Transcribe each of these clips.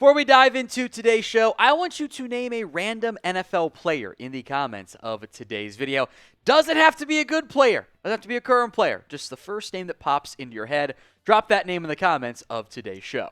Before we dive into today's show, I want you to name a random NFL player in the comments of today's video. Doesn't have to be a good player. Doesn't have to be a current player. Just the first name that pops into your head. Drop that name in the comments of today's show.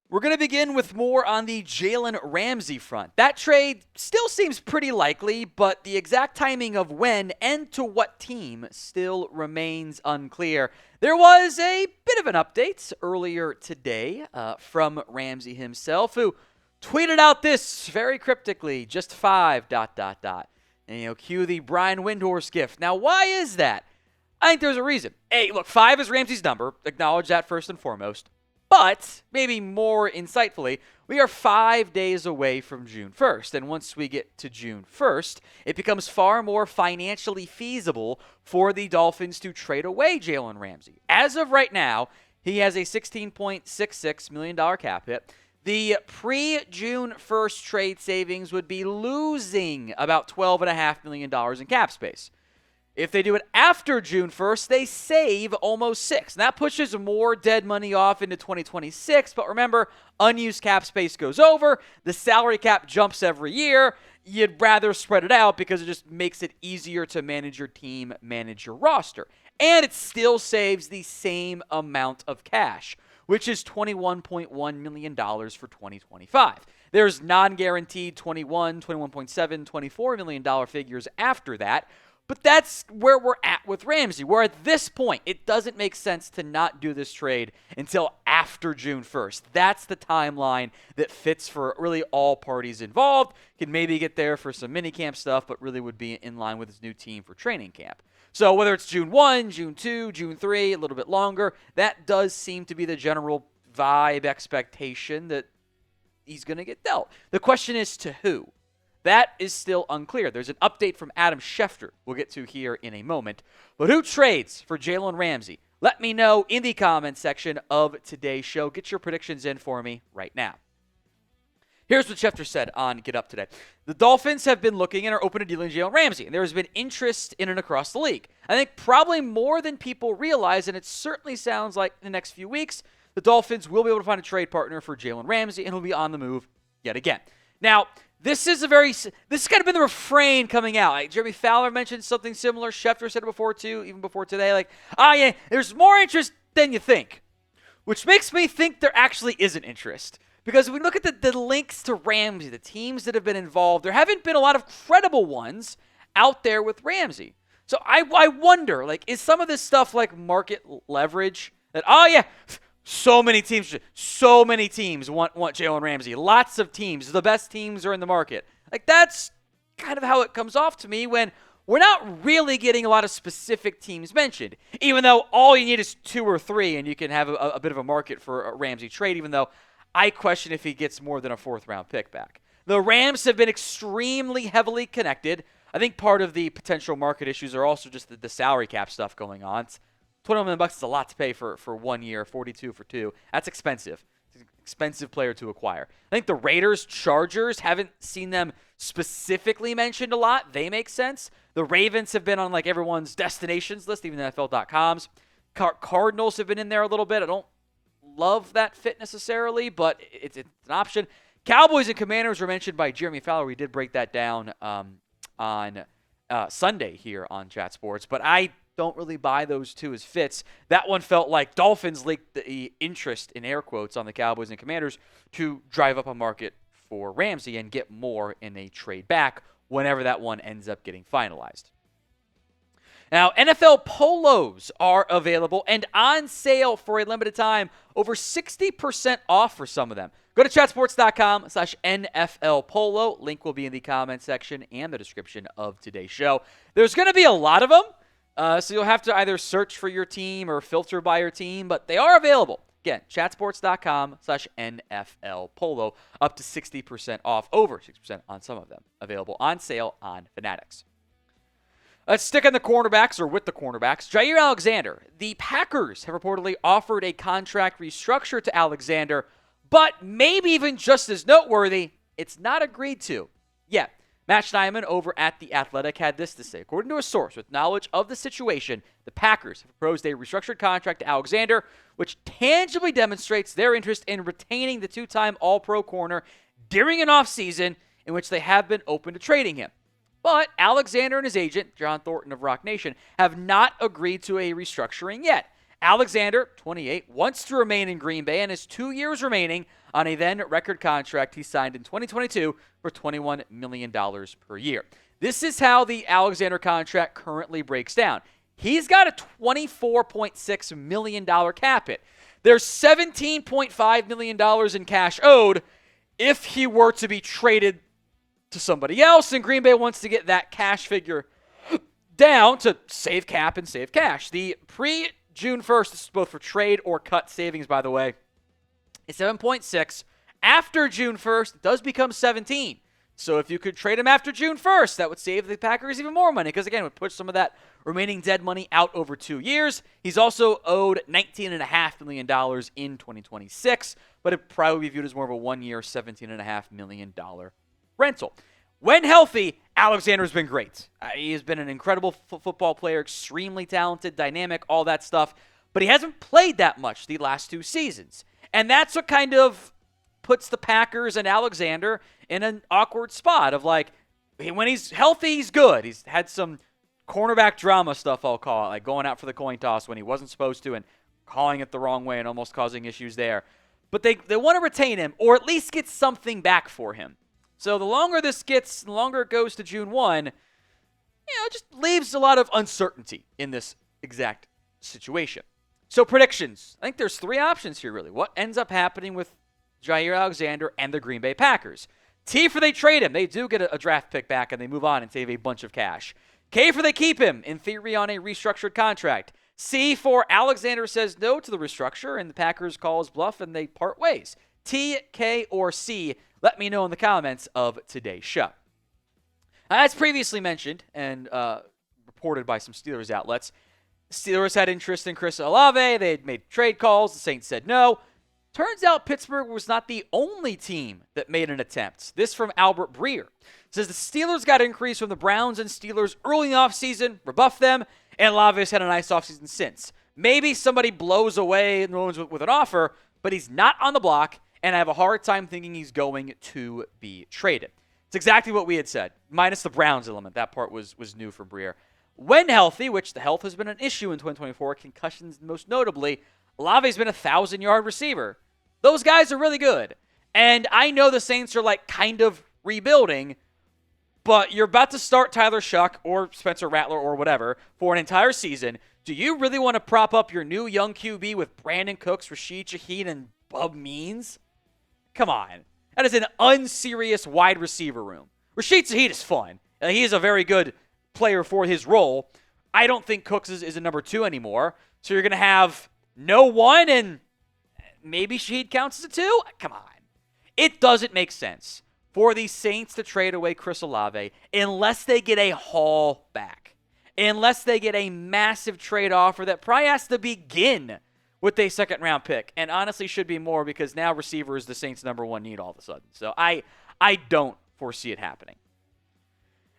We're going to begin with more on the Jalen Ramsey front. That trade still seems pretty likely, but the exact timing of when and to what team still remains unclear. There was a bit of an update earlier today from Ramsey himself, who tweeted out this very cryptically, just 5... And, cue the Brian Windhorst gift. Now, why is that? I think there's a reason. Hey, look, 5 is Ramsey's number. Acknowledge that first and foremost. But, maybe more insightfully, we are 5 days away from June 1st. And once we get to June 1st, it becomes far more financially feasible for the Dolphins to trade away Jalen Ramsey. As of right now, he has a $16.66 million cap hit. The pre-June 1st trade savings would be losing about $12.5 million in cap space. If they do it after June 1st, they save almost $6 million. And that pushes more dead money off into 2026. But remember, unused cap space goes over. The salary cap jumps every year. You'd rather spread it out because it just makes it easier to manage your team, manage your roster. And it still saves the same amount of cash, which is $21.1 million for 2025. There's non-guaranteed $21, $21.7, $24 million figures after that. But that's where we're at with Ramsey, where at this point, it doesn't make sense to not do this trade until after June 1st. That's the timeline that fits for really all parties involved. Can maybe get there for some minicamp stuff, but really would be in line with his new team for training camp. So whether it's June 1, June 2, June 3, a little bit longer, that does seem to be the general vibe expectation that he's going to get dealt. The question is to who? That is still unclear. There's an update from Adam Schefter we'll get to here in a moment. But who trades for Jalen Ramsey? Let me know in the comments section of today's show. Get your predictions in for me right now. Here's what Schefter said on Get Up today. The Dolphins have been looking and are open to dealing Jalen Ramsey, and there has been interest in and across the league. I think probably more than people realize, and it certainly sounds like in the next few weeks, the Dolphins will be able to find a trade partner for Jalen Ramsey, and he'll be on the move yet again. Now, this has kind of been the refrain coming out. Like Jeremy Fowler mentioned something similar. Schefter said it before too, even before today. Like, yeah, there's more interest than you think, which makes me think there actually isn't interest. Because when we look at the links to Ramsey, the teams that have been involved, there haven't been a lot of credible ones out there with Ramsey. So I wonder, like, is some of this stuff like market leverage? That, so many teams want Jalen Ramsey. Lots of teams. The best teams are in the market. Like, that's kind of how it comes off to me when we're not really getting a lot of specific teams mentioned. Even though all you need is 2 or 3 and you can have a bit of a market for a Ramsey trade, even though I question if he gets more than a 4th-round pick back. The Rams have been extremely heavily connected. I think part of the potential market issues are also just the salary cap stuff going on. It's $20 million is a lot to pay for 1 year, 42 for 2. That's expensive. It's an expensive player to acquire. I think the Raiders, Chargers, haven't seen them specifically mentioned a lot. They make sense. The Ravens have been on like everyone's destinations list, even NFL.com's. Cardinals have been in there a little bit. I don't love that fit necessarily, but it's an option. Cowboys and Commanders were mentioned by Jeremy Fowler. We did break that down on Sunday here on Chat Sports, but I don't really buy those two as fits. That one felt like Dolphins leaked the interest, in air quotes, on the Cowboys and Commanders to drive up a market for Ramsey and get more in a trade back whenever that one ends up getting finalized. Now, NFL polos are available and on sale for a limited time, over 60% off for some of them. Go to chatsports.com/NFL polo. Link will be in the comment section and the description of today's show. There's going to be a lot of them. So you'll have to either search for your team or filter by your team, but they are available. Again, chatsports.com/NFL polo, up to 60% off, over 60% on some of them. Available on sale on Fanatics. Let's stick on the cornerbacks, or with the cornerbacks. Jaire Alexander. The Packers have reportedly offered a contract restructure to Alexander, but maybe even just as noteworthy, it's not agreed to. Yeah, Matt Steinman over at The Athletic had this to say. According to a source with knowledge of the situation, the Packers have proposed a restructured contract to Alexander, which tangibly demonstrates their interest in retaining the two-time All-Pro corner during an offseason in which they have been open to trading him. But Alexander and his agent, John Thornton of Rock Nation, have not agreed to a restructuring yet. Alexander, 28, wants to remain in Green Bay and has 2 years remaining on a then-record contract he signed in 2022 for $21 million per year. This is how the Alexander contract currently breaks down. He's got a $24.6 million cap hit. There's $17.5 million in cash owed if he were to be traded to somebody else, and Green Bay wants to get that cash figure down to save cap and save cash. The pre-June 1st, this is both for trade or cut savings, by the way, is 7.6. After June 1st, it does become 17. So if you could trade him after June 1st, that would save the Packers even more money because, again, it would push some of that remaining dead money out over 2 years. He's also owed $19.5 million in 2026, but it probably be viewed as more of a one-year, $17.5 million rental. When healthy, Alexander's been great. He has been an incredible football player, extremely talented, dynamic, all that stuff, but he hasn't played that much the last 2 seasons. And that's what kind of puts the Packers and Alexander in an awkward spot of like, when he's healthy, he's good. He's had some cornerback drama stuff, I'll call it, like going out for the coin toss when he wasn't supposed to and calling it the wrong way and almost causing issues there. But they want to retain him or at least get something back for him. So the longer this gets, the longer it goes to June 1, it just leaves a lot of uncertainty in this exact situation. So predictions. I think there's 3 options here, really. What ends up happening with Jaire Alexander and the Green Bay Packers? T for they trade him. They do get a draft pick back and they move on and save a bunch of cash. K for they keep him, in theory on a restructured contract. C for Alexander says no to the restructure and the Packers call his bluff and they part ways. T, K, or C? Let me know in the comments of today's show. As previously mentioned and reported by some Steelers outlets, Steelers had interest in Chris Olave. They had made trade calls. The Saints said no. Turns out Pittsburgh was not the only team that made an attempt. This from Albert Breer. It says the Steelers got inquiries from the Browns and Steelers early in the offseason, rebuffed them, and Olave has had a nice offseason since. Maybe somebody blows away New Orleans with an offer, but he's not on the block, and I have a hard time thinking he's going to be traded. It's exactly what we had said, minus the Browns element. That part was new for Breer. When healthy, which the health has been an issue in 2024, concussions most notably, Olave's been a 1,000-yard receiver. Those guys are really good. And I know the Saints are like kind of rebuilding, but you're about to start Tyler Shuck or Spencer Rattler or whatever for an entire season. Do you really want to prop up your new young QB with Brandon Cooks, Rashid Shaheed, and Bub Means? Come on. That is an unserious wide receiver room. Rashid Shaheed is fun. He is a very good player for his role. I don't think Cooks is a number 2 anymore. So you're going to have no 1 and maybe Shaheed counts as a 2? Come on. It doesn't make sense for the Saints to trade away Chris Olave unless they get a haul back. Unless they get a massive trade offer that probably has to begin with a second-round pick. And honestly should be more because now receiver is the Saints' number 1 need all of a sudden. So I don't foresee it happening.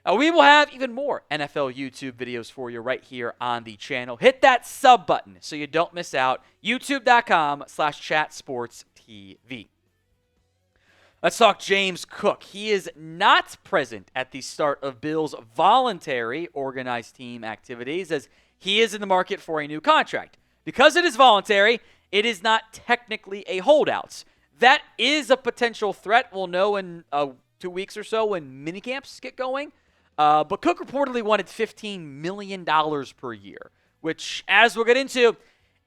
We will have even more NFL YouTube videos for you right here on the channel. Hit that sub button so you don't miss out. YouTube.com/chatsportstv. Let's talk James Cook. He is not present at the start of Bills' voluntary organized team activities as he is in the market for a new contract. Because it is voluntary, it is not technically a holdout. That is a potential threat. We'll know in 2 weeks or so when minicamps get going. But Cook reportedly wanted $15 million per year, which, as we'll get into,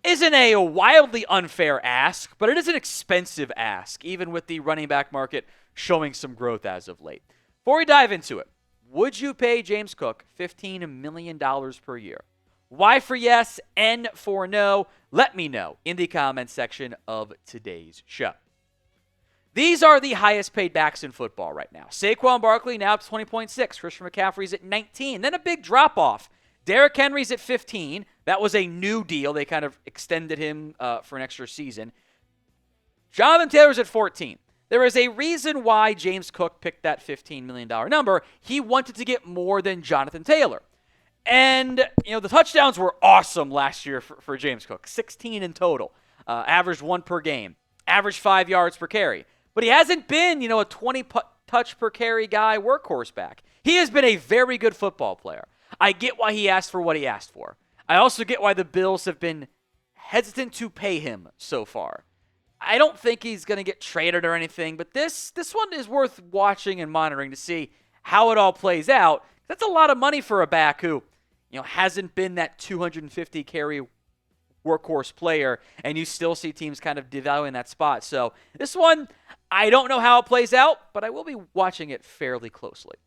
isn't a wildly unfair ask, but it is an expensive ask, even with the running back market showing some growth as of late. Before we dive into it, would you pay James Cook $15 million per year? Y for yes, N for no. Let me know in the comments section of today's show. These are the highest paid backs in football right now. Saquon Barkley now up to 20.6. Christian McCaffrey's at 19. Then a big drop-off. Derrick Henry's at 15. That was a new deal. They kind of extended him for an extra season. Jonathan Taylor's at 14. There is a reason why James Cook picked that $15 million number. He wanted to get more than Jonathan Taylor. And, the touchdowns were awesome last year for James Cook. 16 in total. Averaged 1 per game. Averaged 5 yards per carry. But he hasn't been, a 20 touch per carry guy workhorse back. He has been a very good football player. I get why he asked for what he asked for. I also get why the Bills have been hesitant to pay him so far. I don't think he's going to get traded or anything, but this one is worth watching and monitoring to see how it all plays out. That's a lot of money for a back who, hasn't been that 250 carry workhorse player, and you still see teams kind of devaluing that spot. So this one, I don't know how it plays out, but I will be watching it fairly closely.